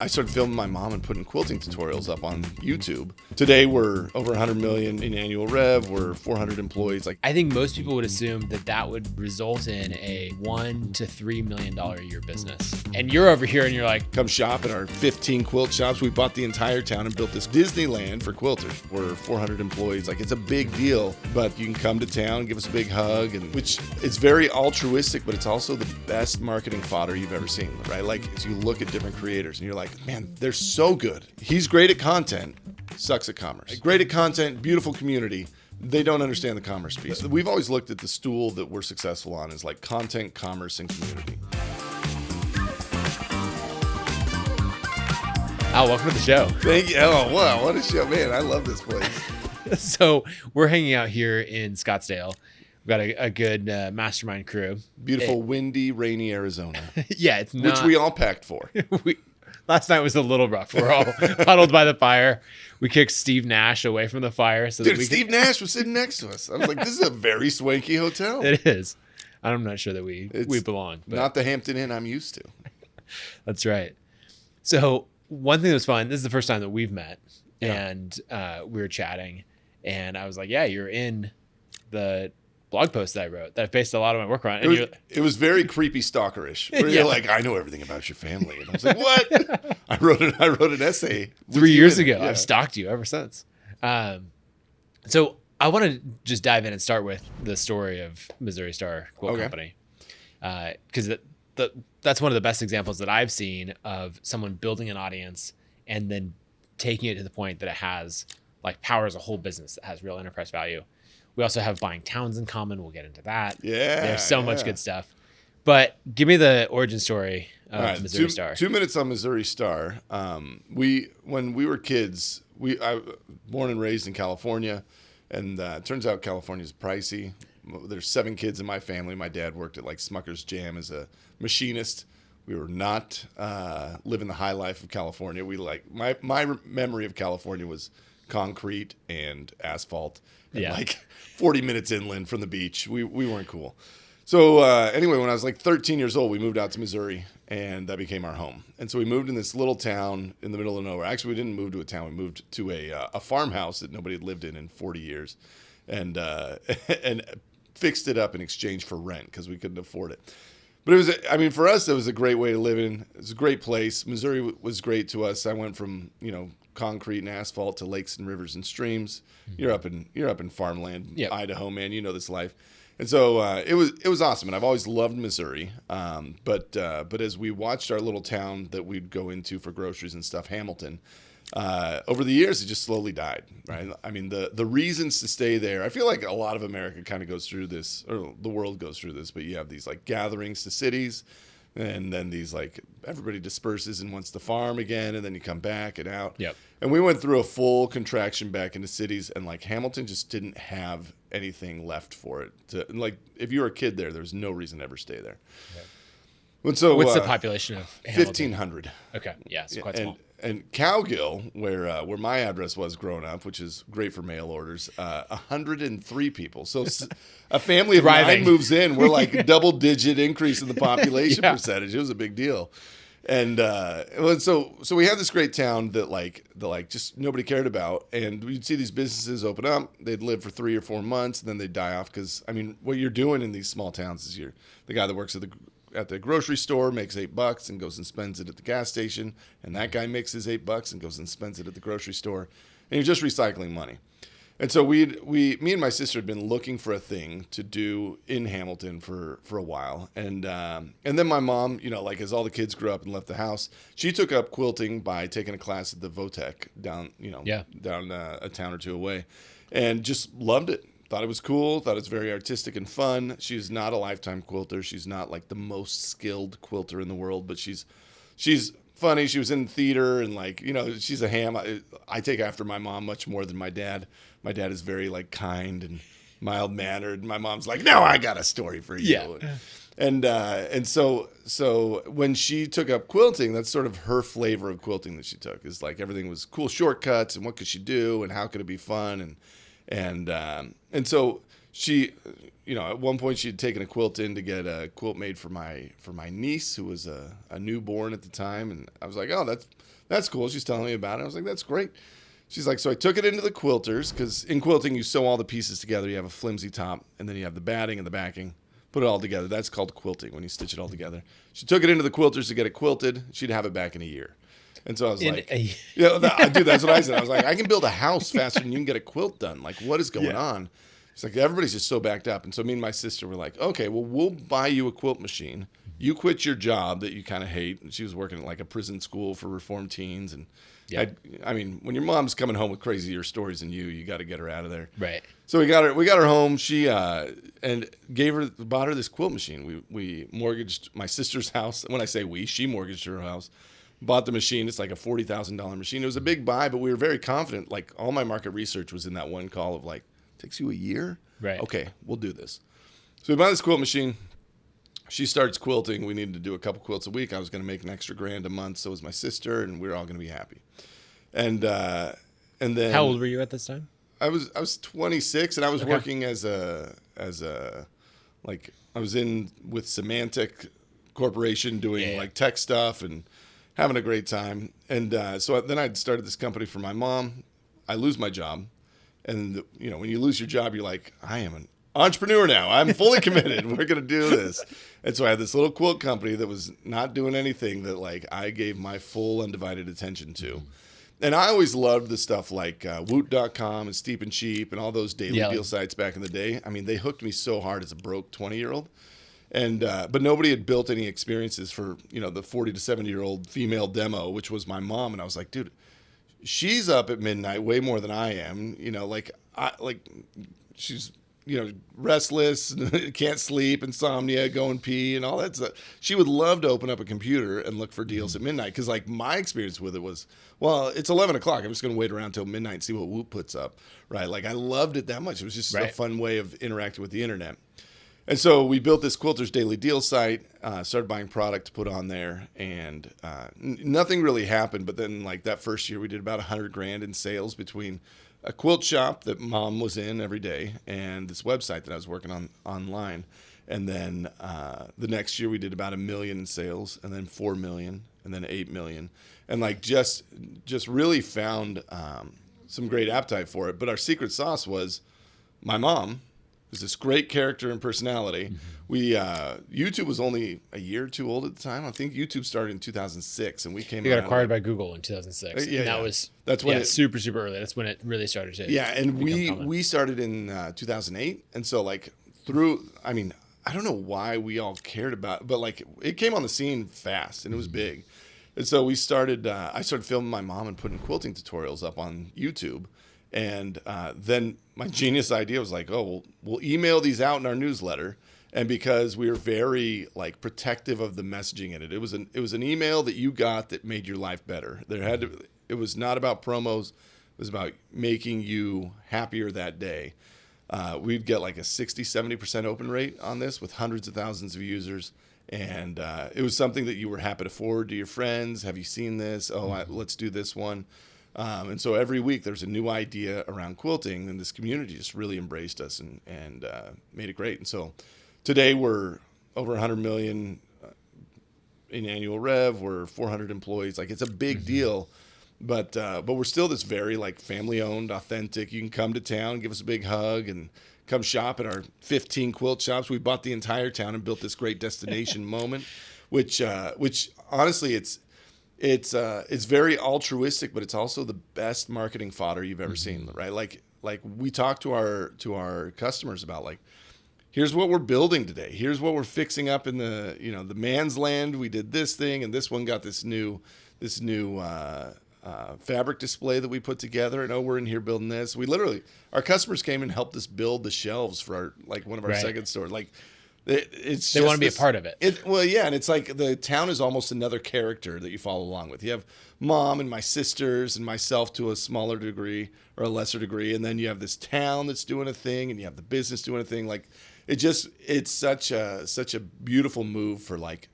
I started filming my mom and putting quilting tutorials up on YouTube. Today, we're over 100 million in annual rev. We're 400 employees. I think most people would assume that would result in a $1 to $3 million a year business. And you're over here and you're like, come shop at our 15 quilt shops. We bought the entire town and built this Disneyland for quilters. We're 400 employees. It's a big deal, but you can come to town, give us a big hug, and which is very altruistic, but it's also the best marketing fodder you've ever seen, right? As you look at different creators and you're like, man, they're so good. He's great at content, sucks at commerce. Great at content, beautiful community. They don't understand the commerce piece. We've always looked at the stool that we're successful on as content, commerce, and community. Al, welcome to the show. Thank you. Oh, wow, what a show, man. I love this place. So we're hanging out here in Scottsdale. We've got a good mastermind crew. Beautiful, windy, rainy Arizona. Yeah, it's not. Which we all packed for. Last night was a little rough. We're all huddled by the fire. We kicked Steve Nash away from the fire. Steve Nash was sitting next to us. I was like, this is a very swanky hotel. It is. I'm not sure that we belong. But not the Hampton Inn I'm used to. That's right. So one thing that was fun, this is the first time that we've met. Yeah. And we were chatting. And I was like, yeah, you're in the blog post that I wrote that I've based a lot of my work on. And it was very creepy stalkerish. Where you're like, I know everything about your family. And I was like, what? I wrote an essay 3 years ago. Yeah. I've stalked you ever since. So I want to just dive in and start with the story of Missouri Star Quilt Company. Because that's one of the best examples that I've seen of someone building an audience and then taking it to the point that it has powers a whole business that has real enterprise value. We also have buying towns in common. We'll get into that. Yeah. There's so much good stuff. But give me the origin story of Missouri Star. 2 minutes on Missouri Star. When we were kids, I born and raised in California, and it turns out California's pricey. There's 7 kids in my family. My dad worked at Smucker's Jam as a machinist. We were not living the high life of California. My memory of California was concrete and asphalt. And 40 minutes inland from the beach. We weren't cool. So anyway, when I was 13 years old, we moved out to Missouri, and that became our home. And so we moved in this little town in the middle of nowhere. Actually, we didn't move to a town. We moved to a farmhouse that nobody had lived in 40 years, and fixed it up in exchange for rent because we couldn't afford it. But for us, it was a great way to live in. It was a great place. Missouri was great to us. I went from, concrete and asphalt to lakes and rivers and streams. Mm-hmm. You're up in farmland, yep. Idaho, man. You know this life. And so it was awesome. And I've always loved Missouri. But as we watched our little town that we'd go into for groceries and stuff, Hamilton, over the years, it just slowly died, right? I mean, the reasons to stay there, I feel like a lot of America kind of goes through this, or the world goes through this, but you have these gatherings to cities, and then these everybody disperses and wants to farm again, and then you come back and out. Yep. And we went through a full contraction back into cities, and Hamilton just didn't have anything left for it. If you were a kid there was no reason to ever stay there. Okay. And so, what's the population of Hamilton? 1,500. Okay, yeah, it's quite small. And Cowgill, where my address was growing up, which is great for mail orders, 103 people. So a family of 9 moves in. We're double-digit increase in the population percentage. It was a big deal. And so we had this great town that just nobody cared about. And we'd see these businesses open up. They'd live for 3 or 4 months, and then they'd die off. Because, what you're doing in these small towns is the guy that works at the grocery store makes $8 and goes and spends it at the gas station, and that guy makes his $8 and goes and spends it at the grocery store, and you're just recycling money. And so me and my sister had been looking for a thing to do in Hamilton for a while, and then my mom, as all the kids grew up and left the house, she took up quilting by taking a class at the Votech down a town or two away, and just loved it. Thought it was cool. Thought it was very artistic and fun. She's not a lifetime quilter. She's not the most skilled quilter in the world, but she's funny. She was in theater and she's a ham. I take after my mom much more than my dad. My dad is very kind and mild mannered. My mom's no, I got a story for you. Yeah. And so when she took up quilting, that's sort of her flavor of quilting that she took. Is everything was cool shortcuts and what could she do and how could it be fun and so she, at one point she had taken a quilt in to get a quilt made for my niece who was a newborn at the time, and I was like, oh, that's cool. She's telling me about it. I was like, that's great. She's like, so I took it into the quilters, because in quilting you sew all the pieces together. You have a flimsy top, and then you have the batting and the backing. Put it all together. That's called quilting when you stitch it all together. She took it into the quilters to get it quilted. She'd have it back in a year. And so I was like, dude, that's what I said. I was like, I can build a house faster than you can get a quilt done. Like, what is going on? It's like, everybody's just so backed up. And so me and my sister were like, okay, well, we'll buy you a quilt machine. You quit your job that you kind of hate. And she was working at like a prison school for reformed teens. And I mean, when your mom's coming home with crazier stories than you got to get her out of there. Right. So we got her home. She and bought her this quilt machine. We mortgaged my sister's house. When I say we, she mortgaged her house. Bought the machine. It's like a $40,000 machine. It was a big buy, but we were very confident. Like, all my market research was in that one call of like, takes you a year? Right. Okay, we'll do this. So we buy this quilt machine. She starts quilting. We needed to do a couple quilts a week. I was going to make an extra $1,000 a month. So was my sister, and we were all going to be happy. And then, how old were you at this time? I was 26, and I was working as a like, I was in with Symantec Corporation doing like tech stuff and having a great time. And so then I'd started this company for my mom. I lose my job. And, when you lose your job, you're like, I am an entrepreneur now. I'm fully committed. We're going to do this. And so I had this little quilt company that was not doing anything that, like, I gave my full undivided attention to. And I always loved the stuff like Woot.com and Steep and Cheap and all those daily deal sites back in the day. I mean, they hooked me so hard as a broke 20-year-old. And but nobody had built any experiences for, the 40 to 70-year-old female demo, which was my mom. And I was like, dude, she's up at midnight way more than I am. She's, restless, can't sleep, insomnia, go and pee and all that stuff. She would love to open up a computer and look for deals at midnight. Because, like, my experience with it was, well, it's 11 o'clock. I'm just going to wait around till midnight and see what Whoop puts up, right? Like, I loved it that much. It was just a fun way of interacting with the internet. And so we built this Quilters Daily Deal site, started buying product to put on there, and nothing really happened. But then, like, that first year, we did about $100,000 in sales between a quilt shop that Mom was in every day and this website that I was working on online. And then the next year, we did about $1 million in sales, and then $4 million, and then $8 million, and like just really found some great appetite for it. But our secret sauce was my mom. Was this great character and personality. We YouTube was only a year or two old at the time. I think YouTube started in 2006, and we came. You got acquired by Google in 2006. That's when super early. That's when it really started to. Yeah, and we started in 2008, and so like I don't know why we all cared about, but like it came on the scene fast, and it was big, and so we started. I started filming my mom and putting quilting tutorials up on YouTube. And then my genius idea was like, oh, we'll email these out in our newsletter. And because we were very like protective of the messaging in it, it was an email that you got that made your life better. It was not about promos. It was about making you happier that day. We'd get like a 60-70% open rate on this with hundreds of thousands of users. And it was something that you were happy to forward to your friends. Have you seen this? Oh, let's do this one. And so every week there's a new idea around quilting, and this community just really embraced us and made it great. And so today we're over 100 million in annual rev. We're 400 employees. Like, it's a big deal, but we're still this very like family owned, authentic. You can come to town, give us a big hug, and come shop at our 15 quilt shops. We bought the entire town and built this great destination moment, which honestly it's very altruistic, but it's also the best marketing fodder you've ever seen, right? Like we talk to our customers about like, here's what we're building today. Here's what we're fixing up in the man's land. We did this thing, and this one got this new fabric display that we put together. And we're in here building this. Our customers came and helped us build the shelves for one of our second stores. Like, they want to be a part of it. And it's like the town is almost another character that you follow along with. You have Mom and my sisters and myself to a smaller degree or a lesser degree, and then you have this town that's doing a thing, and you have the business doing a thing. Like, it's such a beautiful move for like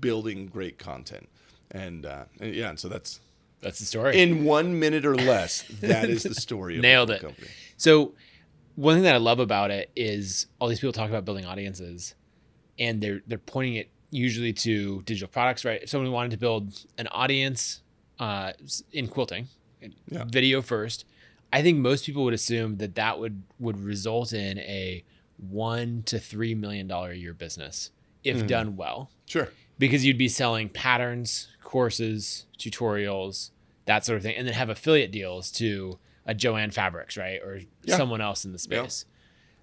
building great content, and so that's the story. In 1 minute or less, that is the story of Nailed the it. company. So one thing that I love about it is all these people talk about building audiences, and they're pointing it usually to digital products, right? If someone wanted to build an audience in quilting, video first, I think most people would assume that would result in a $1 to $3 million a year business if done well. Sure. Because you'd be selling patterns, courses, tutorials, that sort of thing, and then have affiliate deals to a Joanne Fabrics, right? Or someone else in the space.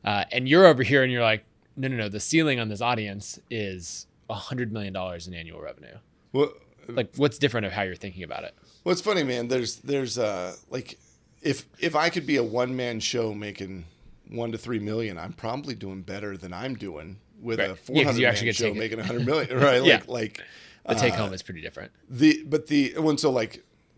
Yeah. And you're over here and you're like, no. The ceiling on this audience is $100 million in annual revenue. Well, like, what's different of how you're thinking about it? Well, it's funny, man. There's like, if I could be a one-man show making $1 to $3 million, I'm probably doing better than I'm doing with a 400-man show making $100 million, right? Like the take home is pretty different.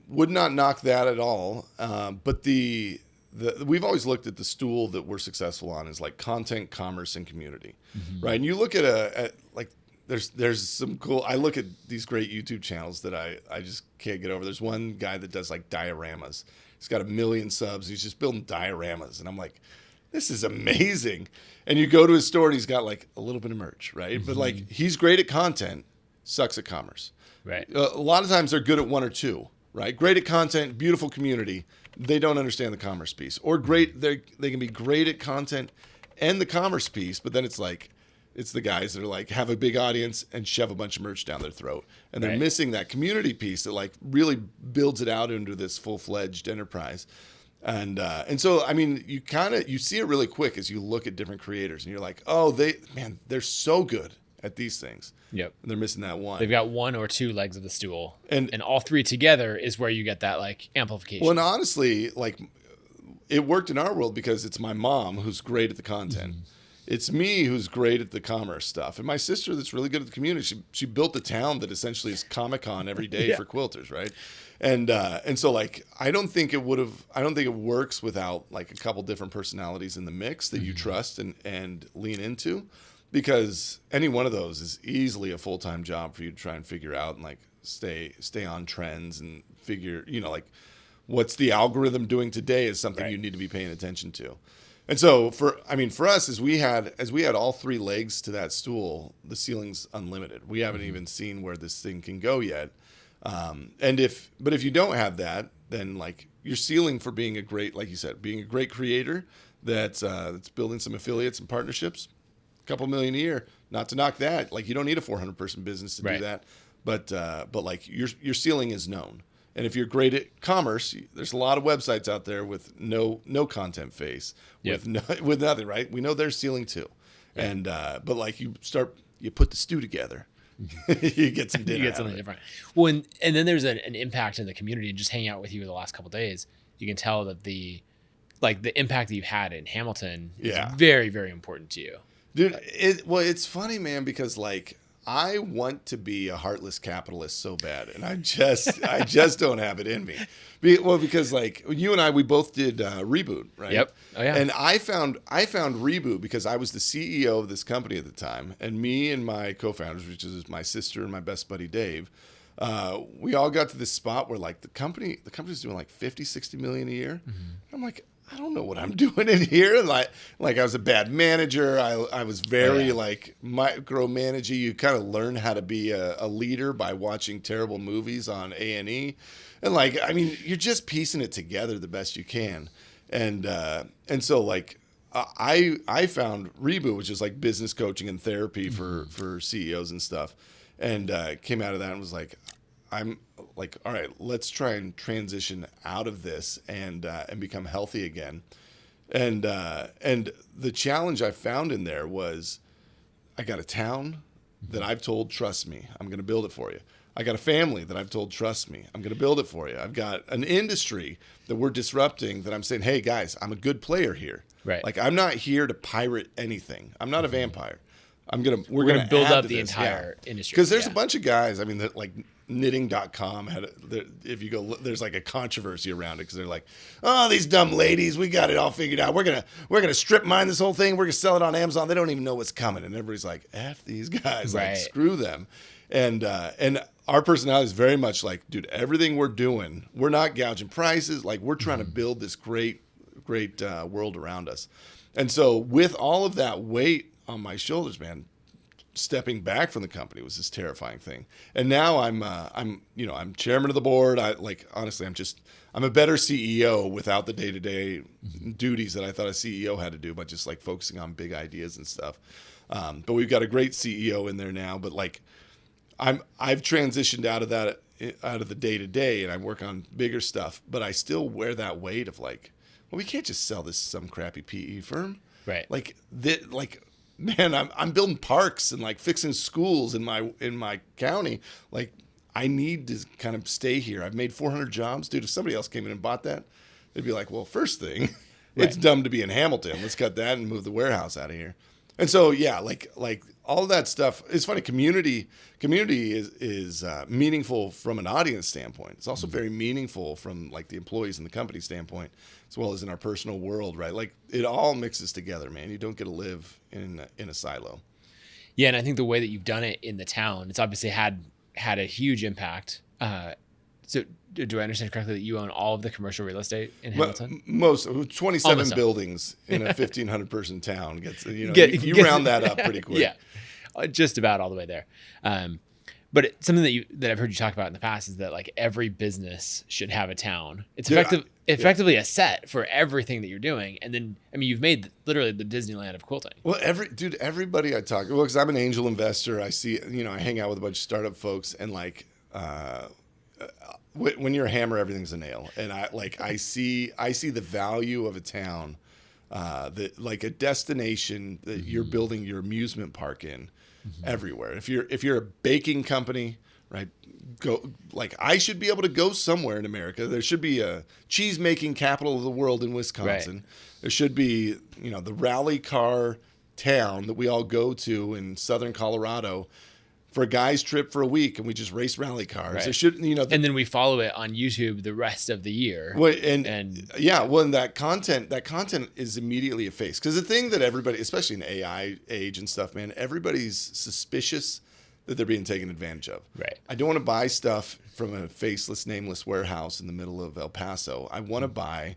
Would not knock that at all. But we've always looked at the stool that we're successful on as like content, commerce, and community, right? And you look at there's some cool. I look at these great YouTube channels that I just can't get over. There's one guy that does like dioramas. He's got 1 million subs. He's just building dioramas, and I'm like, this is amazing. And you go to his store and he's got like a little bit of merch, right? But like, he's great at content, sucks at commerce. Right. A lot of times they're good at one or two, right? Great at content, beautiful community. They don't understand the commerce piece. Or they can be great at content and the commerce piece, but then it's like, it's the guys that are like, have a big audience and shove a bunch of merch down their throat. And they're missing that community piece that like really builds it out into this full-fledged enterprise. And so, I mean, you see it really quick as you look at different creators and you're like, oh, they're so good at these things. Yep. And they're missing that one. They've got one or two legs of the stool, and all three together is where you get that like amplification. Well, and honestly, like, it worked in our world because it's my mom who's great at the content. It's me who's great at the commerce stuff, and my sister that's really good at the community. She built a town that essentially is Comic-Con every day for quilters, right? And so like, I don't think it works without like a couple different personalities in the mix that you trust and lean into, because any one of those is easily a full-time job for you to try and figure out and like stay on trends and figure, like, what's the algorithm doing today is something you need to be paying attention to. And so for us, as we had all three legs to that stool, the ceiling's unlimited. We haven't even seen where this thing can go yet. But if you don't have that, then like, your ceiling for being a great, like you said, being a great creator that's building some affiliates and partnerships, a couple million a year, not to knock that. Like, you don't need a 400-person business to do that, but like, your ceiling is known. And if you're great at commerce, there's a lot of websites out there with no content face, with nothing, right? We know there's ceiling too. And but like, you put the stew together, you get some dinner. You get something different. Well, and then there's an impact in the community. And just hanging out with you the last couple of days, you can tell that the impact that you've had in Hamilton is very, very important to you. Dude, it's funny, man, because like, I want to be a heartless capitalist so bad, and I just don't have it in me. Because like, you and we both did Reboot, right? Yep. Oh yeah. And I found Reboot because I was the CEO of this company at the time, and me and my co-founders, which is my sister and my best buddy Dave, we all got to this spot where like the company's doing like 50, 60 million a year. I'm like, I don't know what I'm doing in here. Like I was a bad manager. I was very like micromanaging. You kind of learn how to be a leader by watching terrible movies on A&E. And like, I mean, you're just piecing it together the best you can. And so like, I found Reboot, which is like business coaching and therapy for CEOs and stuff. And came out of that and was like, I'm like, all right, let's try and transition out of this and become healthy again. And the challenge I found in there was, I got a town that I've told, trust me, I'm going to build it for you. I got a family that I've told, trust me, I'm going to build it for you. I've got an industry that we're disrupting that I'm saying, hey guys, I'm a good player here. Right. Like, I'm not here to pirate anything. I'm not a vampire. We're gonna build up the entire industry. Because there's a bunch of guys, I mean, that like knitting.com if you go, there's like a controversy around it because they're like, oh, these dumb ladies, we got it all figured out. We're gonna strip mine this whole thing. We're gonna sell it on Amazon. They don't even know what's coming. And everybody's like, F these guys, like, screw them. And our personality is very much like, dude, everything we're doing, we're not gouging prices. Like, we're trying to build this great world around us. And so with all of that weight on my shoulders, man, stepping back from the company was this terrifying thing. And now I'm chairman of the board. Honestly, I'm a better CEO without the day-to-day duties that I thought a CEO had to do, but just like focusing on big ideas and stuff. But we've got a great CEO in there now, but like I've transitioned out of the day-to-day, and I work on bigger stuff, but I still wear that weight of like, well, we can't just sell this to some crappy PE firm. Right. Man, I'm building parks and like fixing schools in my county. Like, I need to kind of stay here. I've made 400 jobs. Dude, if somebody else came in and bought that, they'd be like, well, first thing, it's dumb to be in Hamilton. Let's cut that and move the warehouse out of here. And so, yeah, like all of that stuff. It's funny. Community is meaningful from an audience standpoint. It's also very meaningful from like the employees and the company standpoint, as well as in our personal world, right? Like it all mixes together, man. You don't get to live in a silo. Yeah, and I think the way that you've done it in the town, it's obviously had a huge impact. So do I understand correctly that you own all of the commercial real estate in Hamilton? Most 27 Almost buildings in a 1,500 person town gets you round that up pretty quick. Yeah, just about all the way there. But something that I've heard you talk about in the past is that like every business should have a town. It's effectively a set for everything that you're doing. And then, I mean, you've made literally the Disneyland of quilting. Well, everybody I talk, because I'm an angel investor. I see, I hang out with a bunch of startup folks, and like, when you're a hammer, everything's a nail. And I see the value of a town, that like a destination that you're building your amusement park in. Everywhere. If you're a baking company, right? I should be able to go somewhere in America. There should be a cheese making capital of the world in Wisconsin. Right. There should be, the rally car town that we all go to in southern Colorado for a guy's trip for a week, and we just race rally cars. Right. There should, and then we follow it on YouTube the rest of the year. Well, and that content is immediately effaced, because the thing that everybody, especially in AI age and stuff, man, everybody's suspicious that they're being taken advantage of. Right. I don't want to buy stuff from a faceless, nameless warehouse in the middle of El Paso. I want to buy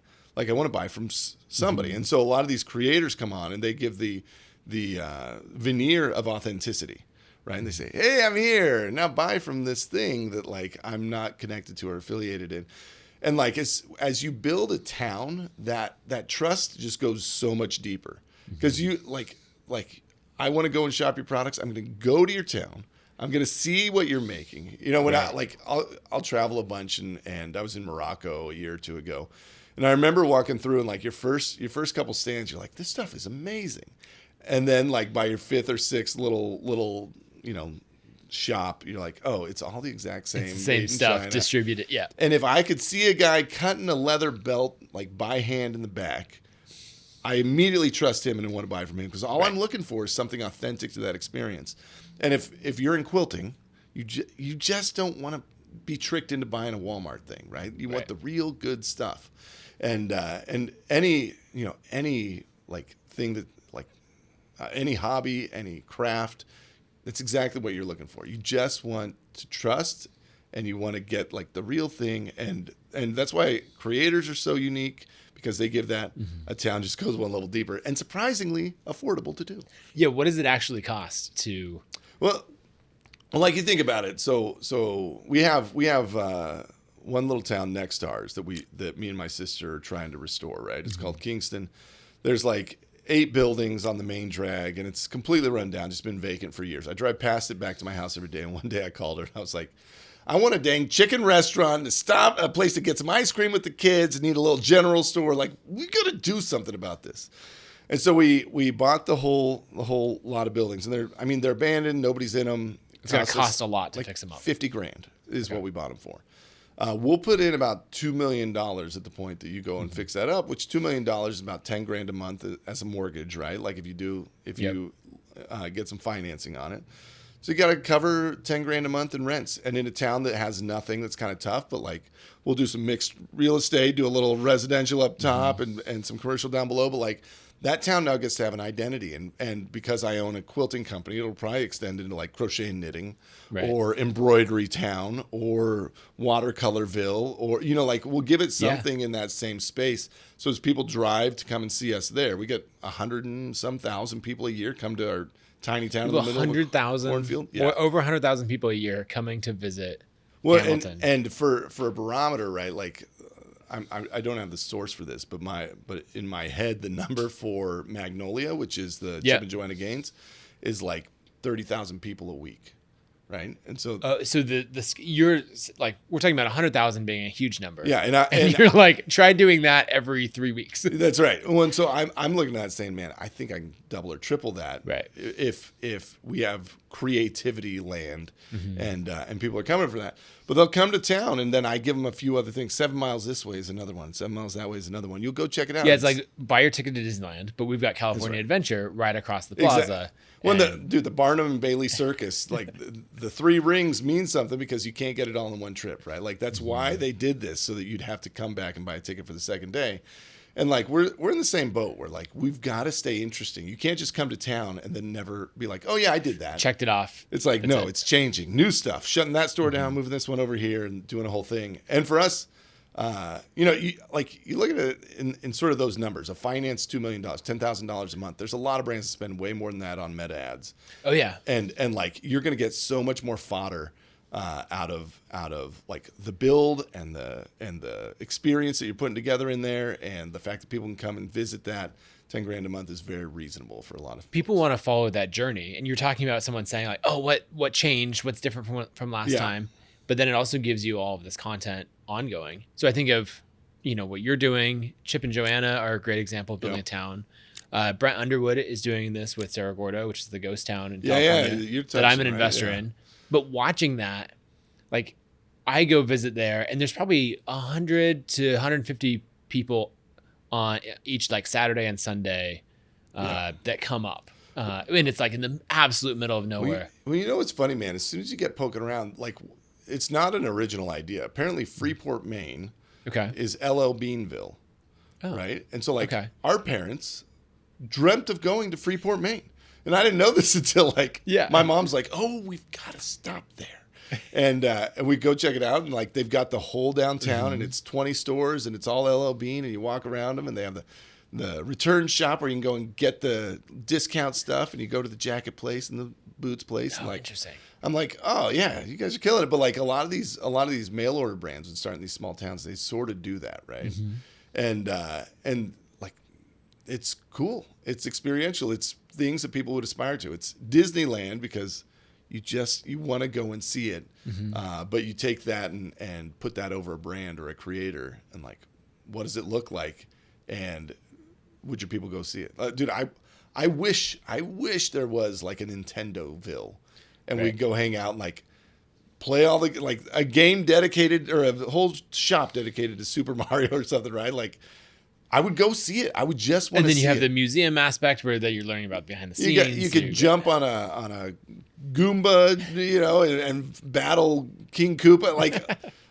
from somebody, and so a lot of these creators come on and they give the veneer of authenticity. Right. And they say, hey, I'm here. Now buy from this thing that like I'm not connected to or affiliated in. And like as you build a town, that trust just goes so much deeper. Because you like I want to go and shop your products. I'm going to go to your town. I'm going to see what you're making. I'll travel a bunch, and I was in Morocco a year or two ago. And I remember walking through, and like your first couple stands, you're like, this stuff is amazing. And then like by your fifth or sixth little shop, you're like, oh, it's all the exact same. It's the same stuff distributed. Yeah. And if I could see a guy cutting a leather belt like by hand in the back, I immediately trust him and want to buy from him, because all I'm looking for is something authentic to that experience. And if you're in quilting, you just don't want to be tricked into buying a Walmart thing, right? You want the real good stuff. And any like thing that like any hobby, any craft, that's exactly what you're looking for. You just want to trust, and you want to get like the real thing. And that's why creators are so unique, because they give that a town just goes one level deeper, and surprisingly affordable to do. Yeah. What does it actually cost to? Well, like you think about it. So we have one little town next to ours that me and my sister are trying to restore, right? It's called Kingston. There's like 8 buildings on the main drag, and it's completely run down, just been vacant for years. I drive past it back to my house every day, and one day I called her, and I was like, I want a dang chicken restaurant, a place to get some ice cream with the kids, and need a little general store. Like, we got to do something about this. And so we bought the whole lot of buildings, and they're abandoned, nobody's in them. It's going to cost a lot to fix them up. $50,000 is what we bought them for. We'll put in about $2 million at the point that you go and fix that up, which $2 million is about $10,000 a month as a mortgage, right? Like if you get some financing on it. So you got to cover 10 grand a month in rents. And in a town that has nothing, that's kind of tough, but like we'll do some mixed real estate, do a little residential up top and some commercial down below. But like that town now gets to have an identity. And because I own a quilting company, it'll probably extend into like crochet and knitting or embroidery town or watercolorville or, you know, like we'll give it something in that same space. So as people drive to come and see us there, we get 100 and some thousand people a year come to our tiny town in the middle of a cornfield. Yeah. Over 100,000 people a year coming to visit Hamilton. And for a barometer, right? Like I don't have the source for this, but in my head, the number for Magnolia, which is the Chip and Joanna Gaines, is like 30,000 people a week. Right. And so, you're like, we're talking about 100,000 being a huge number. Yeah. And you're like, try doing that every 3 weeks. That's right. Well, and so I'm looking at it saying, man, I think I can double or triple that. Right. If we have creativity land and people are coming for that, but they'll come to town and then I give them a few other things. 7 miles this way is another one. 7 miles that way is another one. You'll go check it out. Yeah. It's like buy your ticket to Disneyland, but we've got California Adventure right across the plaza. Exactly. Well, the Barnum and Bailey Circus, like the 3 rings mean something because you can't get it all in one trip, right? Like that's why they did this, so that you'd have to come back and buy a ticket for the second day. And like we're in the same boat. We're like, we've got to stay interesting. You can't just come to town and then never be like, oh yeah, I did that. Checked it off. It's like, no, it's changing. New stuff. Shutting that store down, moving this one over here and doing a whole thing. And for us, you look at it in sort of those numbers. A finance $2 million, $10,000 a month. There's a lot of brands that spend way more than that on meta ads. Oh yeah, and like you're going to get so much more fodder out of like the build and the experience that you're putting together in there, and the fact that people can come and visit that. 10 grand a month is very reasonable for a lot of people. Want to follow that journey, and you're talking about someone saying like, oh, what changed? What's different from last time? But then it also gives you all of this content ongoing. So I think of, what you're doing. Chip and Joanna are a great example of building a town. Brent Underwood is doing this with Cerro Gordo, which is the ghost town in California that I'm an investor in. But watching that, like I go visit there and there's probably 100 to 150 people on each like Saturday and Sunday that come up. And it's like in the absolute middle of nowhere. Well, you know what's funny, man? As soon as you get poking around, like it's not an original idea. Apparently Freeport, Maine is LL Beanville, right? And so like our parents dreamt of going to Freeport, Maine. And I didn't know this until my mom's like, oh, we've got to stop there. And we go check it out. And like they've got the whole downtown and it's 20 stores and it's all LL Bean. And you walk around them and they have the return shop where you can go and get the discount stuff. And you go to the jacket place and the boots place. And interesting. I'm like, oh yeah, you guys are killing it. But like a lot of these mail order brands would start in these small towns. They sort of do that, right? And like it's cool. It's experiential. It's things that people would aspire to. It's Disneyland because you want to go and see it, but you take that and put that over a brand or a creator, and like, what does it look like, and would your people go see it? Dude, I wish there was like a Nintendoville, and we'd go hang out and like play all the like a game dedicated or a whole shop dedicated to Super Mario or something, right? Like. I would go see it. I would just want to see it. And then you have the museum aspect where you're learning about behind the scenes. You could jump on a Goomba, and battle King Koopa.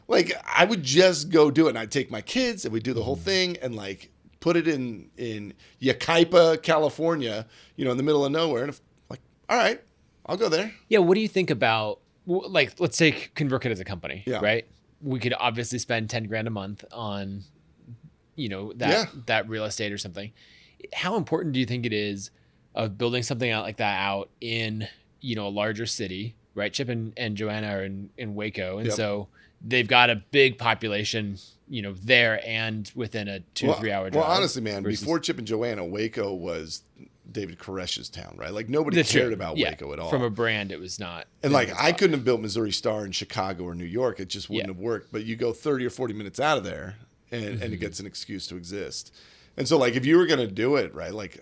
Like I would just go do it. And I'd take my kids and we'd do the whole thing and like put it in Yucaipa, California, in the middle of nowhere. And like, all right, I'll go there. Yeah. What do you think about, like, let's take ConvertKit as a company, right? We could obviously spend 10 grand a month on that real estate or something. How important do you think it is of building something out like that out in, a larger city, right? Chip and Joanna are in Waco. And so they've got a big population, there and within a 2-3 hour drive. Well, honestly, man, before Chip and Joanna, Waco was David Koresh's town, right? Like nobody cared about Waco at all. From a brand, it was not. And like I couldn't have built Missouri Star in Chicago or New York. It just wouldn't have worked. But you go 30 or 40 minutes out of there, and it gets an excuse to exist. And so like if you were going to do it, right, like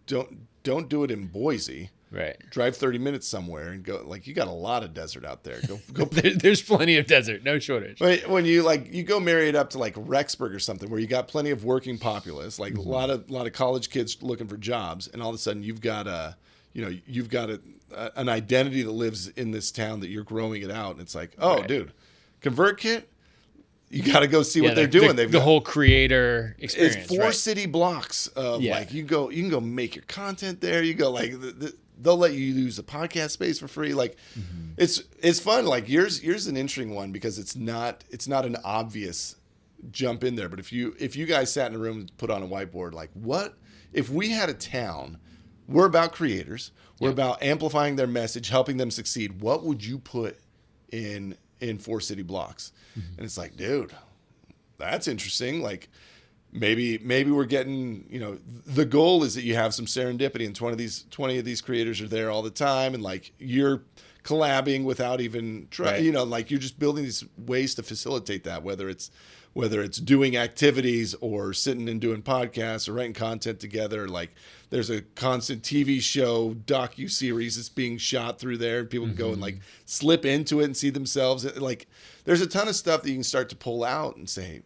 don't do it in Boise. Right. Drive 30 minutes somewhere and go, like, you got a lot of desert out there. Go. There's plenty of desert, no shortage. When you go marry it up to like Rexburg or something where you got plenty of working populace, like a lot of college kids looking for jobs, and all of a sudden you've got a you've got an identity that lives in this town that you're growing it out. And it's like, oh, dude, ConvertKit, you got to go see what they're doing. They've got whole creator experience. It's 4 city blocks of like you can go make your content there. You go like they'll let you use the podcast space for free. Like it's fun. Like yours an interesting one because it's not an obvious jump in there. But if you guys sat in a room and put on a whiteboard, like what if we had a town? We're about creators. We're about amplifying their message, helping them succeed. What would you put in 4 city blocks? And it's like, dude, that's interesting. Like maybe we're getting, the goal is that you have some serendipity and 20 of these creators are there all the time. And like you're collabing without even trying, like you're just building these ways to facilitate that, whether it's doing activities or sitting and doing podcasts or writing content together. Like there's a constant TV show docu-series that's being shot through there and people can go and like slip into it and see themselves. Like there's a ton of stuff that you can start to pull out and say,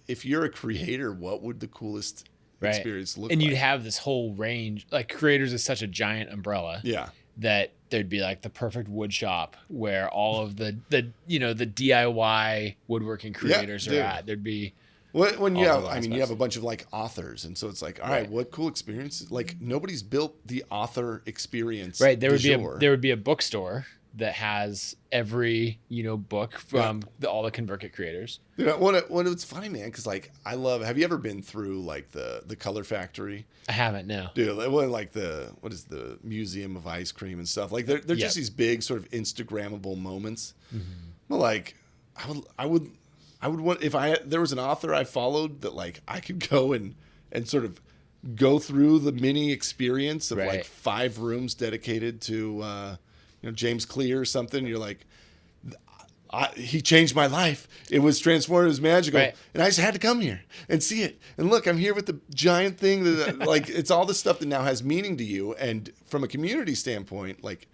if you're a creator, what would the coolest experience look like? And you'd have this whole range. Like creators is such a giant umbrella. Yeah. That there'd be like the perfect wood shop where all of the DIY woodworking creators are at. There'd be when you have a bunch of like authors, and so it's like, all right, what cool experience? Like nobody's built the author experience. Right. There would be a bookstore that has every book from all the ConvertKit creators. When it's funny, man, because like I love. Have you ever been through like the Color Factory? I haven't. No, dude. Like what is the Museum of Ice Cream and stuff? Like they're just these big sort of Instagrammable moments. But like I would want if there was an author I followed that like I could go and sort of go through the mini experience of like 5 rooms dedicated to James Clear or something. You're like, he changed my life. It was transformative. It was magical. And I just had to come here and see it. And look, I'm here with the giant thing that like, it's all the stuff that now has meaning to you. And from a community standpoint, like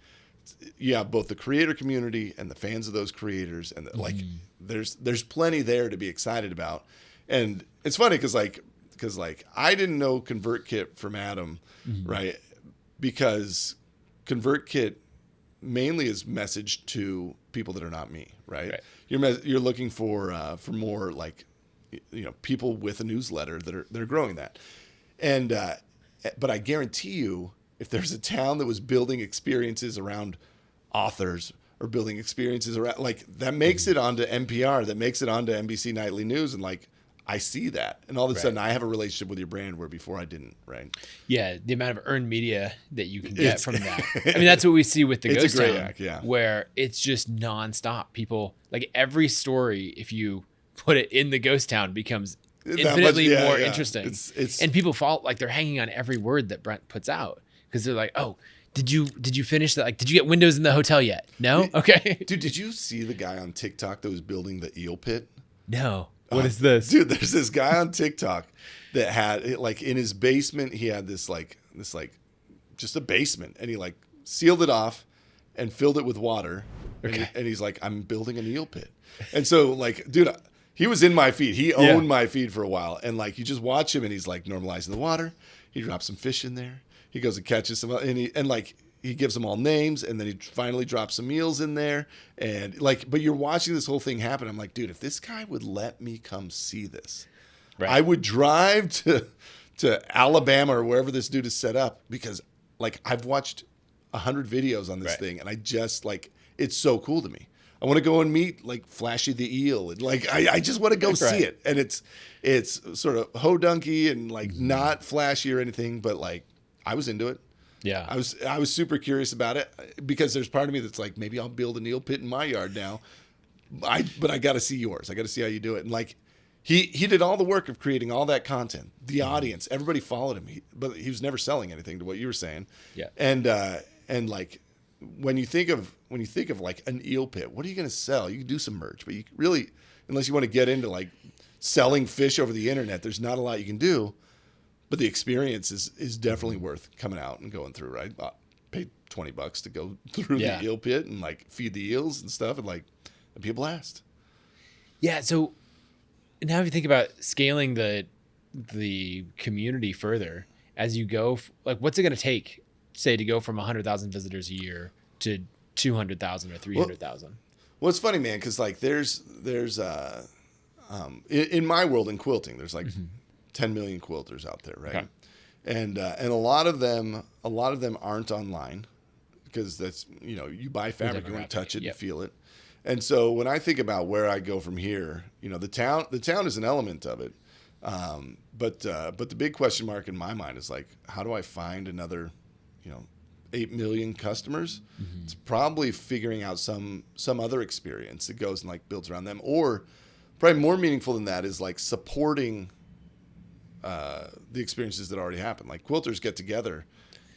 you have both the creator community and the fans of those creators. And like, there's plenty there to be excited about. And it's funny because I didn't know ConvertKit from Adam, right? Because ConvertKit mainly is messaged to people that are not me, right? You're looking for more like people with a newsletter that are growing that, and but I guarantee you, if there's a town that was building experiences around authors or building experiences around like that makes it onto NPR, that makes it onto NBC Nightly News, and like I see that, and all of a sudden I have a relationship with your brand where before I didn't, right? Yeah, the amount of earned media that you can get from that. I mean, that's what we see with the Ghost Town, where it's just nonstop. People like every story, if you put it in the Ghost Town, becomes infinitely more interesting. And people fall like they're hanging on every word that Brent puts out because they're like, oh. Did you finish that? Like, did you get windows in the hotel yet? No? Okay. Dude, did you see the guy on TikTok that was building the eel pit? No. What is this? Dude, there's this guy on TikTok that had like in his basement, he had this just a basement, and he like sealed it off and filled it with water. And he's like, I'm building an eel pit. And so like, dude, he was in my feed. He owned my feed for a while. And like, you just watch him and he's like normalizing the water. He drops some fish in there. He goes and catches some, and he gives them all names, and then he finally drops some eels in there, and like, but you're watching this whole thing happen. I'm like, dude, if this guy would let me come see this, I would drive to Alabama or wherever this dude is set up, because like I've watched 100 videos on this thing, and I just like, it's so cool to me. I want to go and meet like Flashy the Eel, and like I just want to go see it, and it's sort of hodunky and like not flashy or anything, but like. I was into it. Yeah. I was super curious about it because there's part of me that's like, maybe I'll build an eel pit in my yard now. But I got to see yours. I got to see how you do it. And like, he did all the work of creating all that content. The audience, everybody followed him. But he was never selling anything, to what you were saying. Yeah. And like, when you think of like an eel pit, what are you going to sell? You can do some merch, but you really, unless you want to get into like selling fish over the internet, there's not a lot you can do. But the experience is definitely worth coming out and going through, right? Paid $20 to go through the eel pit and like feed the eels and stuff, and like it'd be a blast. Yeah. So now if you think about scaling the community further as you go, like what's it going to take say to go from 100,000 visitors a year to 200,000 or 300,000? Well, it's funny, man, because like there's in my world in quilting, there's like 10 million quilters out there, right? Okay. And a lot of them aren't online because that's, you buy fabric, you want to touch it and feel it. And so when I think about where I go from here, the town is an element of it. But the big question mark in my mind is like, how do I find another, 8 million customers? Mm-hmm. It's probably figuring out some other experience that goes and like builds around them, or probably more meaningful than that is like supporting the experiences that already happen. Like quilters get together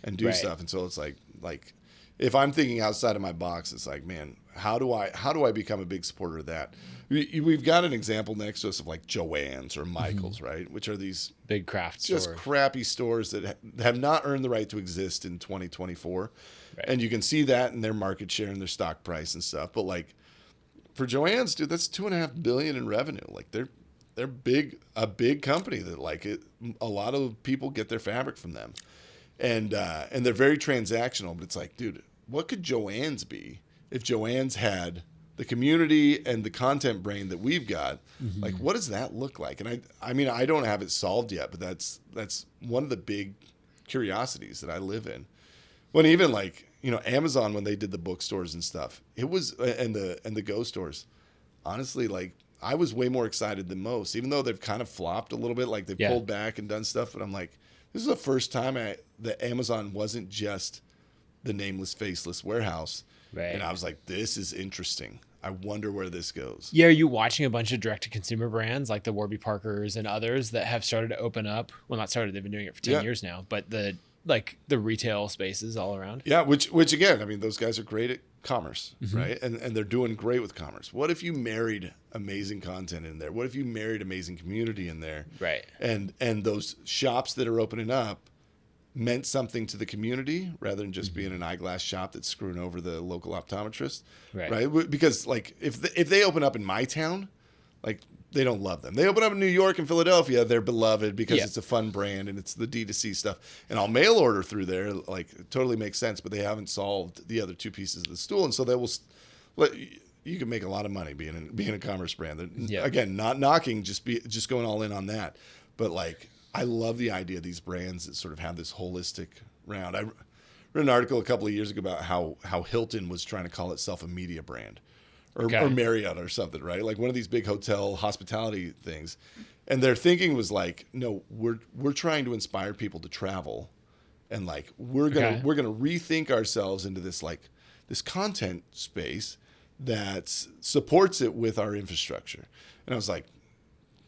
and do stuff, and so it's like if I'm thinking outside of my box, it's like, man, how do I become a big supporter of that? We've got an example next to us of like Joann's or Michael's, right? Which are these big craft just crappy stores that have not earned the right to exist in 2024. Right. And you can see that in their market share and their stock price and stuff. But like for Joann's, dude, that's $2.5 billion in revenue. Like they're a big company that like a lot of people get their fabric from them. And they're very transactional, but it's like, dude, what could Joann's be if Joann's had the community and the content brain that we've got? Mm-hmm. Like, what does that look like? And I mean, I don't have it solved yet, but that's one of the big curiosities that I live in. When even like, Amazon, when they did the bookstores and stuff, it was, and the Go stores, honestly, like I was way more excited than most, even though they've kind of flopped a little bit, like they've pulled back and done stuff. But I'm like, this is the first time that Amazon wasn't just the nameless, faceless warehouse. Right. And I was like, this is interesting. I wonder where this goes. Yeah, are you watching a bunch of direct-to-consumer brands like the Warby Parkers and others that have started to open up? Well, not started. They've been doing it for 10 years now. But the retail spaces all around. Yeah, which again, I mean, those guys are great at commerce, right? And they're doing great with commerce. What if you married amazing content in there? What if you married amazing community in there? Right. And those shops that are opening up meant something to the community rather than just being an eyeglass shop that's screwing over the local optometrist, right? Because like if they open up in my town, like they don't love them. They open up in New York and Philadelphia, they're beloved because it's a fun brand and it's the D2C stuff. And I'll mail order through there, like it totally makes sense, but they haven't solved the other two pieces of the stool, and so they will. You can make a lot of money being a commerce brand. Again, not knocking, just going all in on that, but like. I love the idea of these brands that sort of have this holistic round. I read an article a couple of years ago about how Hilton was trying to call itself a media brand or Marriott or something, right? Like one of these big hotel hospitality things. And their thinking was like, no, we're trying to inspire people to travel. And like, we're going to rethink ourselves into this, like this content space that supports it with our infrastructure. And I was like,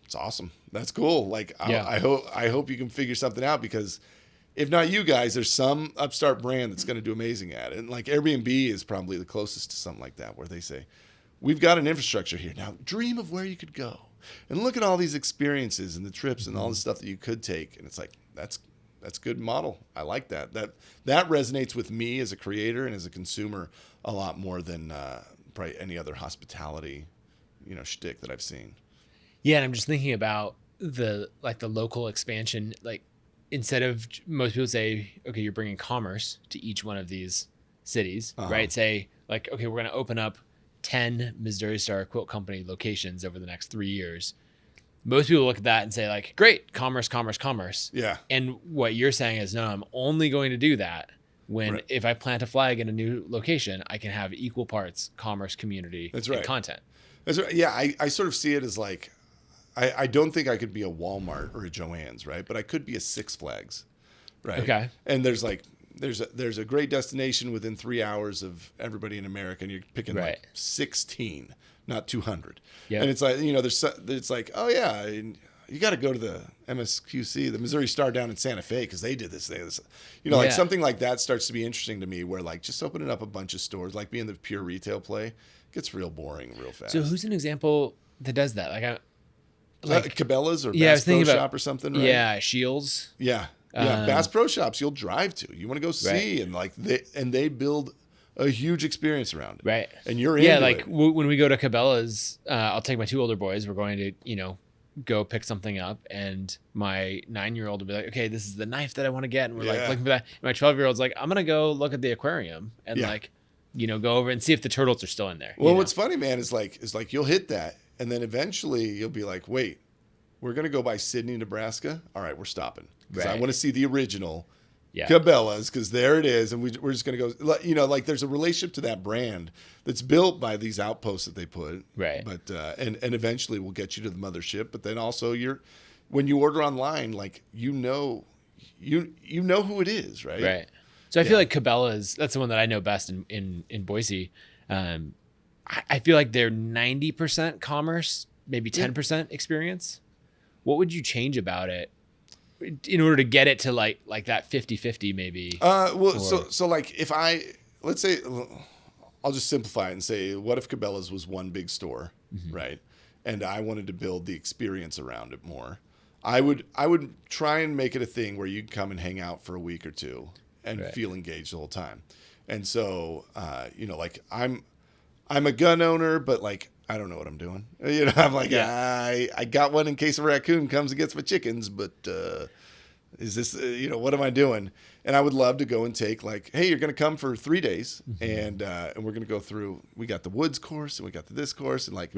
it's awesome. That's cool. Like, I hope you can figure something out, because if not you guys, there's some upstart brand that's going to do amazing at it. And like Airbnb is probably the closest to something like that, where they say, we've got an infrastructure here. Now dream of where you could go and look at all these experiences and the trips and all the stuff that you could take. And it's like, that's good model. I like that. That resonates with me as a creator and as a consumer a lot more than probably any other hospitality, shtick that I've seen. Yeah, and I'm just thinking about the local expansion. Like, instead of, most people say, okay, you're bringing commerce to each one of these cities, right? Say, like, okay, we're going to open up 10 Missouri Star Quilt Company locations over the next 3 years. Most people look at that and say, like, great, commerce. Yeah. And what you're saying is, no, I'm only going to do that when if I plant a flag in a new location, I can have equal parts commerce, community, and content. That's right. Yeah, I sort of see it as like, I don't think I could be a Walmart or a Joann's, right? But I could be a Six Flags, right? Okay. And there's a great destination within 3 hours of everybody in America, and you're picking like 16, not 200. Yep. And it's like, it's like, oh yeah, you got to go to the MSQC, the Missouri Star down in Santa Fe, because they did this. Like something like that starts to be interesting to me, where like just opening up a bunch of stores, like being the pure retail play, gets real boring real fast. So who's an example that does that? Like Cabela's or Bass Pro Shop or something, right? Yeah, Shields. Yeah. Bass Pro Shops you'll drive to. You want to go see, and like they build a huge experience around it. Right. And you're into it. When we go to Cabela's, I'll take my two older boys. We're going to, go pick something up, and my 9-year-old will be like, okay, this is the knife that I want to get. And we're like looking for that. And my 12-year-old's like, I'm going to go look at the aquarium and like, go over and see if the turtles are still in there. Well, what's funny, man, is like you'll hit that. And then eventually you'll be like, wait, we're going to go by Sidney, Nebraska. All right, we're stopping. Because I want to see the original Cabela's, because there it is. And we're just going to go, like there's a relationship to that brand that's built by these outposts that they put. Right. But, and eventually we'll get you to the mothership. But then also when you order online, like, you know who it is, right? Right. So I feel like Cabela's, that's the one that I know best in Boise. I feel like they're 90% commerce, maybe 10% experience. What would you change about it in order to get it to like that 50-50 maybe? So like let's say, I'll just simplify it and say, what if Cabela's was one big store, right? And I wanted to build the experience around it more. I would try and make it a thing where you can come and hang out for a week or two and feel engaged the whole time. And so, like I'm a gun owner, but like, I don't know what I'm doing. I'm like, I got one in case a raccoon comes and gets my chickens, but is this, what am I doing? And I would love to go and take like, hey, you're going to come for 3 days and we're going to go through, we got the woods course and we got this course and like,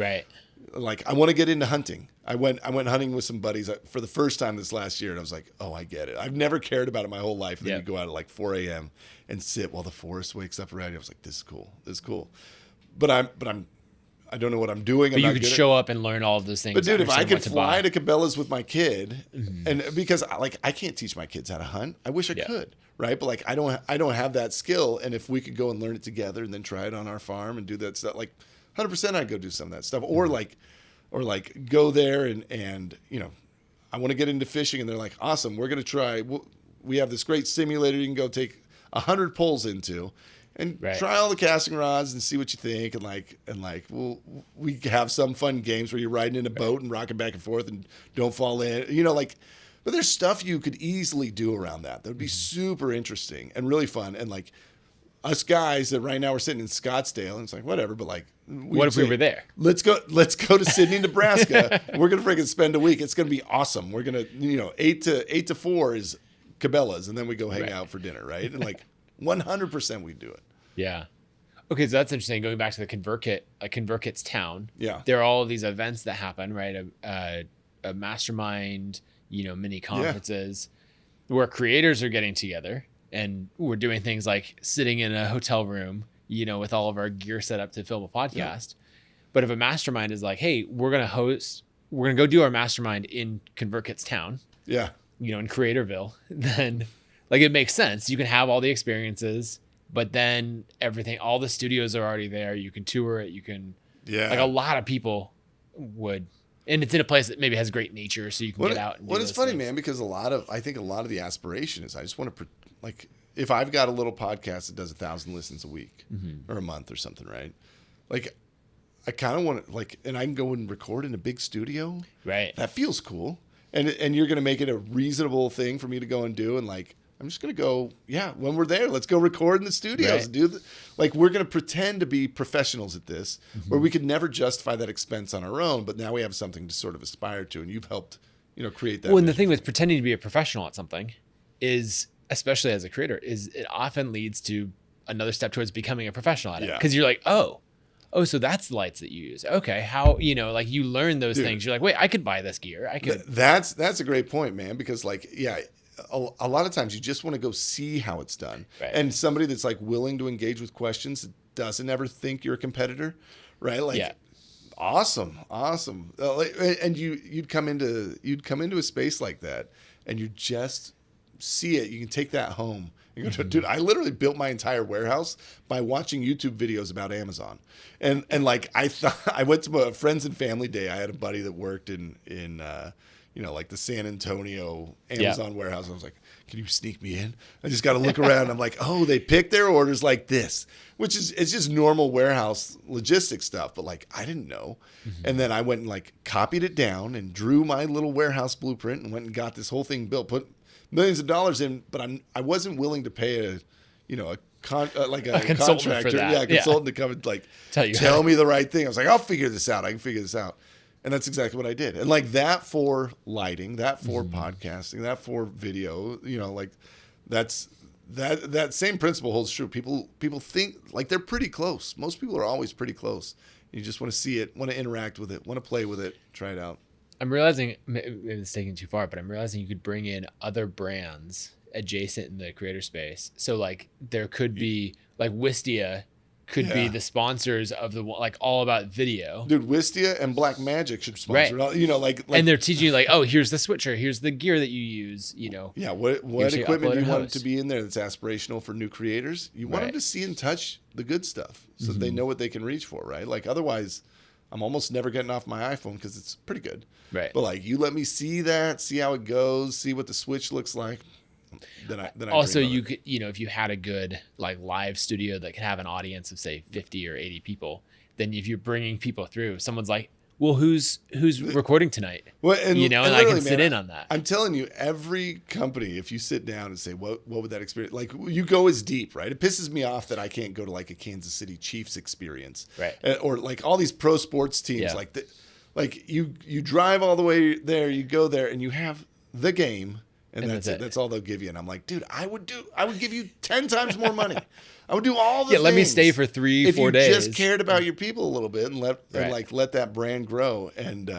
like I want to get into hunting. I went hunting with some buddies for the first time this last year. And I was like, oh, I get it. I've never cared about it my whole life. And then you go out at like 4 a.m. and sit while the forest wakes up around you. I was like, this is cool. This is cool. But I don't know what I'm doing. But you could show up and learn all of those things. But dude, if I could fly to Cabela's with my kid, and because I can't teach my kids how to hunt. I wish I could, right? But like I don't have that skill. And if we could go and learn it together and then try it on our farm and do that stuff, like 100% I'd go do some of that stuff. Or like go there and I want to get into fishing, and they're like, awesome, we're gonna try. We have this great simulator you can go take 100 poles into. And try all the casting rods and see what you think, we have some fun games where you're riding in a boat and rocking back and forth and don't fall in, but there's stuff you could easily do around that would be super interesting and really fun. And like us guys that right now we're sitting in Scottsdale, and it's like whatever, but like what if we were there? Let's go to Sidney, Nebraska. We're gonna freaking spend a week. It's gonna be awesome. We're gonna 8 to 4 is Cabela's, and then we go hang out for dinner, right? And like 100% we do it. Yeah. Okay, so that's interesting. Going back to the ConvertKit, like ConvertKit's town. Yeah. There are all of these events that happen, right? A mastermind, mini conferences where creators are getting together, and we're doing things like sitting in a hotel room, with all of our gear set up to film a podcast. Yeah. But if a mastermind is like, hey, we're going to go do our mastermind in ConvertKit's town. Yeah. In Creatorville, then like it makes sense. You can have all the experiences. But then all the studios are already there. You can tour it. You can, like a lot of people would, and it's in a place that maybe has great nature, so you can get out. And do it's funny, man, because I think a lot of the aspiration is I just want to, like, if I've got a little podcast that does 1,000 listens a week or a month or something, right? Like, I kind of want to, like, and I can go and record in a big studio. Right. That feels cool. And you're going to make it a reasonable thing for me to go and do, and like, I'm just going to go, when we're there, let's go record in the studios. Right. We're going to pretend to be professionals at this, where we could never justify that expense on our own, but now we have something to sort of aspire to, and you've helped, create that. Well, and the thing with pretending to be a professional at something is, especially as a creator, is it often leads to another step towards becoming a professional at it. Because you're like, oh, so that's the lights that you use. Okay, how, like you learn those things. You're like, wait, I could buy this gear. I could. That's a great point, man, because a lot of times you just want to go see how it's done. Right. And somebody that's like willing to engage with questions doesn't ever think you're a competitor, right? Like, awesome. And you'd come into a space like that, and you just see it. You can take that home. You go, dude, I literally built my entire warehouse by watching YouTube videos about Amazon. And like, I went to a friends and family day. I had a buddy that worked in like the San Antonio Amazon warehouse. I was like, can you sneak me in? I just got to look around. I'm like, oh, they pick their orders like this, it's just normal warehouse logistics stuff. But like, I didn't know. And then I went and like copied it down and drew my little warehouse blueprint and went and got this whole thing built, put millions of dollars in, but I wasn't willing to pay a contractor, for that. Consultant to come and like tell me the right thing. I was like, I'll figure this out. I can figure this out. And that's exactly what I did. And like that for lighting, that for podcasting, that for video, like that same principle holds true. People think like they're pretty close. Most people are always pretty close. You just want to see it, want to interact with it, want to play with it, try it out. I'm realizing maybe it's taking too far, but I'm realizing you could bring in other brands adjacent in the creator space. So like there could be like Wistia could be the sponsors of the like all about video. Dude, Wistia and Black Magic should sponsor it. Like and they're teaching you like, oh, here's the switcher, here's the gear that you use, Yeah, what equipment do you want to be in there that's aspirational for new creators? You want them to see and touch the good stuff so that they know what they can reach for, right? Like otherwise, I'm almost never getting off my iPhone because it's pretty good. Right. But like you let me see that, see how it goes, see what the switch looks like. Then I also you could if you had a good like live studio that could have an audience of say 50 or 80 people, then if you're bringing people through, someone's like, well, who's recording tonight? Well, and I can sit in on that. I'm telling you, every company, if you sit down and say, what would that experience like? You go as deep, right? It pisses me off that I can't go to like a Kansas City Chiefs experience, right? Or like all these pro sports teams, like you drive all the way there, you go there, and you have the game. And that's it. That's all they'll give you. And I'm like, dude, I would give you 10 times more money. I would do all the things. Let me stay for 3-4 days. If you just cared about your people a little bit and let that brand grow. And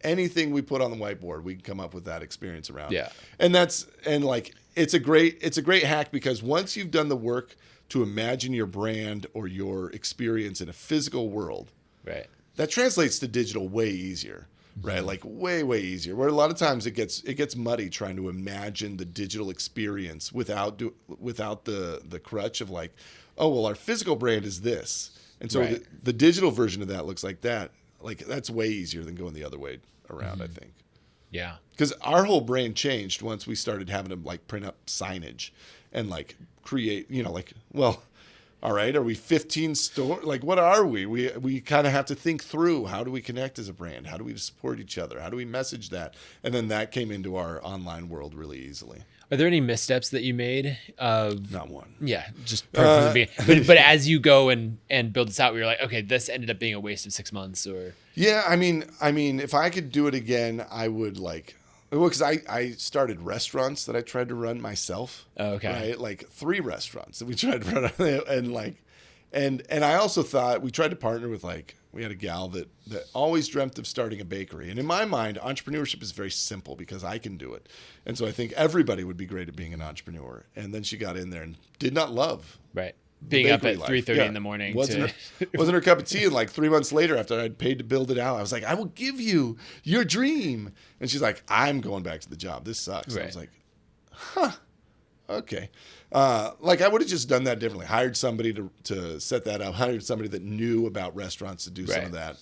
anything we put on the whiteboard, we can come up with that experience around. Yeah. And it's a great hack because once you've done the work to imagine your brand or your experience in a physical world, right, that translates to digital way easier. Right, like way easier. Where a lot of times it gets muddy trying to imagine the digital experience without the crutch of like, oh well, our physical brand is this, and so the digital version of that looks like that. Like that's way easier than going the other way around. I think. Yeah, because our whole brand changed once we started having to like print up signage and like create. All right, are we 15 store? Like, what are we? We kind of have to think through how do we connect as a brand? How do we support each other? How do we message that? And then that came into our online world really easily. Are there any missteps that you made? Not one. Yeah, just from the beginning. But as you go and build this out, we were like, okay, this ended up being a waste of 6 months, or. Yeah, I mean, if I could do it again, I would like. Well, because I started restaurants that I tried to run myself. Oh, okay. Right? Like 3 restaurants that we tried to run. And I also thought we tried to partner with we had a gal that always dreamt of starting a bakery. And in my mind, entrepreneurship is very simple because I can do it. And so I think everybody would be great at being an entrepreneur. And then she got in there and did not love. Right. Being up at 3:30 in the morning. Wasn't her cup of tea. And like 3 months later, after I'd paid to build it out, I was like, I will give you your dream. And she's like, I'm going back to the job. This sucks. Right. I was like, huh, okay. I would have just done that differently. Hired somebody to set that up. Hired somebody that knew about restaurants to do some of that.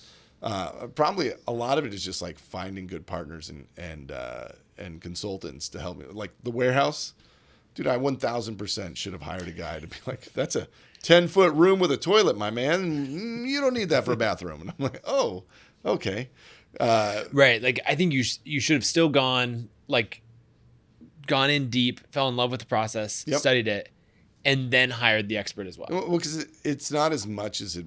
Probably a lot of it is just like finding good partners and consultants to help me. Like the warehouse. Dude, I 1,000% should have hired a guy to be like, that's a 10-foot room with a toilet, my man. You don't need that for a bathroom. And I'm like, oh, okay. Right. Like, I think you should have still gone in deep, fell in love with the process, studied it, and then hired the expert as well. Well, because it's not as much as it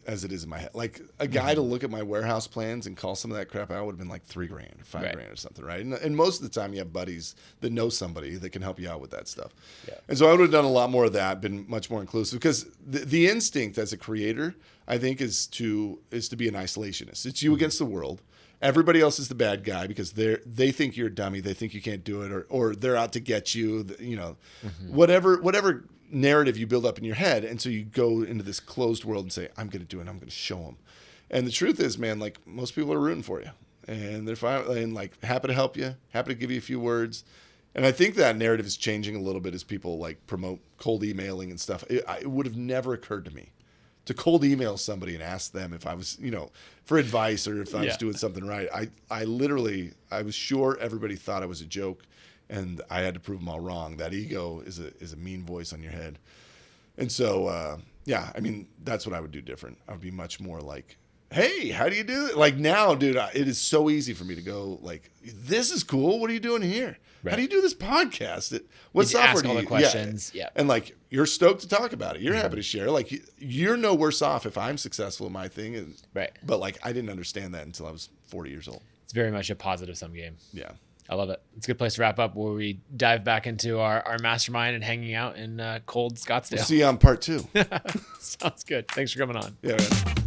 is in my head. Like a guy to look at my warehouse plans and call some of that crap out would have been like $3,000 or $5,000 or something, right? And most of the time you have buddies that know somebody that can help you out with that stuff. Yeah. And so I would have done a lot more of that, been much more inclusive, because the instinct as a creator, I think, is to be an isolationist. It's you against the world. Everybody else is the bad guy because they think you're a dummy. They think you can't do it, or they're out to get you. Whatever narrative you build up in your head, and so you go into this closed world and say, "I'm going to do it. I'm going to show them." And the truth is, man, like most people are rooting for you, and they're fine and like happy to help you, happy to give you a few words. And I think that narrative is changing a little bit as people like promote cold emailing and stuff. It would have never occurred to me to cold email somebody and ask them if I was, for advice or if I was doing something right. I was sure everybody thought I was a joke, and I had to prove them all wrong. That ego is a mean voice on your head. And so, I mean, that's what I would do different. I would be much more like, hey, how do you do it? Like now, dude, it is so easy for me to go like, this is cool. What are you doing here? Right. How do you do this podcast? What software software do you all the questions? Yeah. And like, you're stoked to talk about it. You're happy to share. Like, you're no worse off if I'm successful in my thing. And, right. But like, I didn't understand that until I was 40 years old. It's very much a positive sum game. Yeah. I love it. It's a good place to wrap up where we dive back into our mastermind and hanging out in cold Scottsdale. We'll see you on part 2. Sounds good. Thanks for coming on. Yeah. Man.